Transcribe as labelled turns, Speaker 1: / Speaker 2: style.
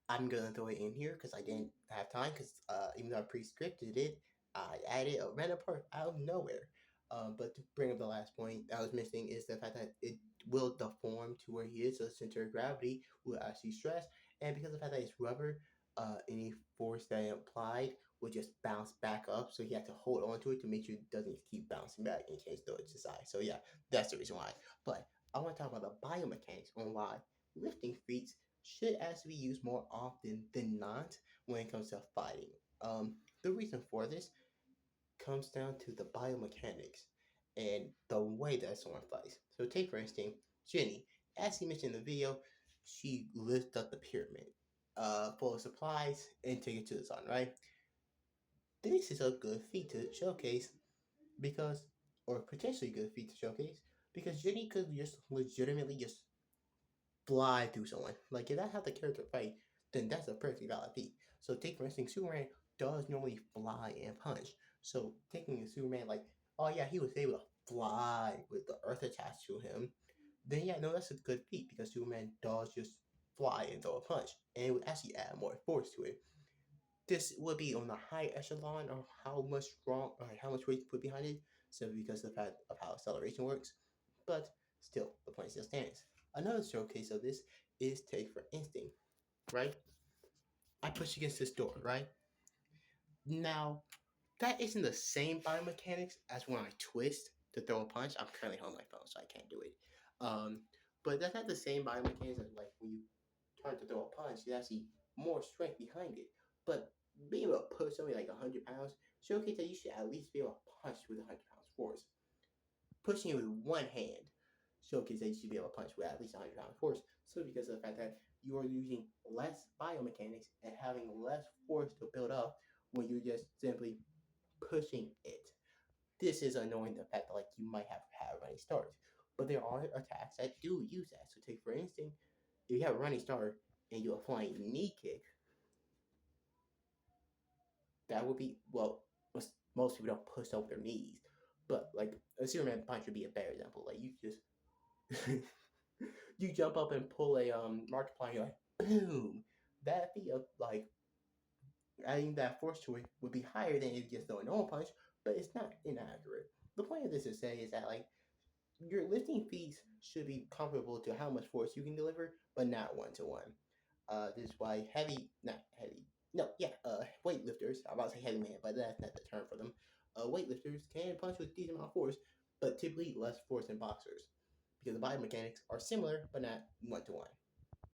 Speaker 1: I'm gonna throw it in here because I didn't have time. Because even though I pre-scripted it, I added a random part out of nowhere. But to bring up the last point I was missing is the fact that it will deform to where he is, so the center of gravity will actually stress, and because of the fact that it's rubber, any force that it applied would just bounce back up. So he had to hold on to it to make sure it doesn't keep bouncing back in case throw it to the side. So yeah, that's the reason why. But I want to talk about the biomechanics on why lifting feats should actually be used more often than not when it comes to fighting. The reason for this comes down to the biomechanics and the way that someone fights. So take for instance, Jenny, as he mentioned in the video, she lifts up the pyramid full of supplies and take it to the sun, right? This is a good feat to showcase because, or potentially good feat to showcase, because Jenny could just legitimately just fly through someone. Like if that's how the character fight, then that's a perfectly valid feat. So take for instance, Superman does normally fly and punch. So taking a Superman like, oh yeah, he was able to fly with the Earth attached to him. Then yeah, no, that's a good feat because Superman does just fly and throw a punch, and it would actually add more force to it. This would be on the high echelon of how much strong or how much weight to put behind it, simply because of the fact of how acceleration works. But still, the point still stands. Another showcase of this is take for instinct, right? I push against this door, right? Now, that isn't the same biomechanics as when I twist to throw a punch. I'm currently on my phone, so I can't do it. Um, but that's not the same biomechanics as like when you turn to throw a punch. There's actually more strength behind it. But being able to push something like 100 pounds showcase that you should at least be able to punch with 100 pounds force. Pushing it with one hand showcase that you should be able to punch with at least 100 pounds force. So because of the fact that you are using less biomechanics and having less force to build up when you're just simply pushing it. This is annoying the fact that like you might have had a running start. But there are attacks that do use that. So take for instance, if you have a running start and you apply a knee kick, that would be well most people don't push over their knees. But like a Superman punch would be a better example. Like you just you jump up and pull a Markiplier, you're like boom. That be a like adding that force to it would be higher than if you just throw a normal punch, but it's not inaccurate. The point of this to say is that like your lifting feats should be comparable to how much force you can deliver, but not one to one. This is why not heavy, no, yeah, weightlifters. I'm about to say heavy man, but that's not the term for them. Weightlifters can punch with decent amount of force, but typically less force than boxers because the biomechanics are similar, but not one to one.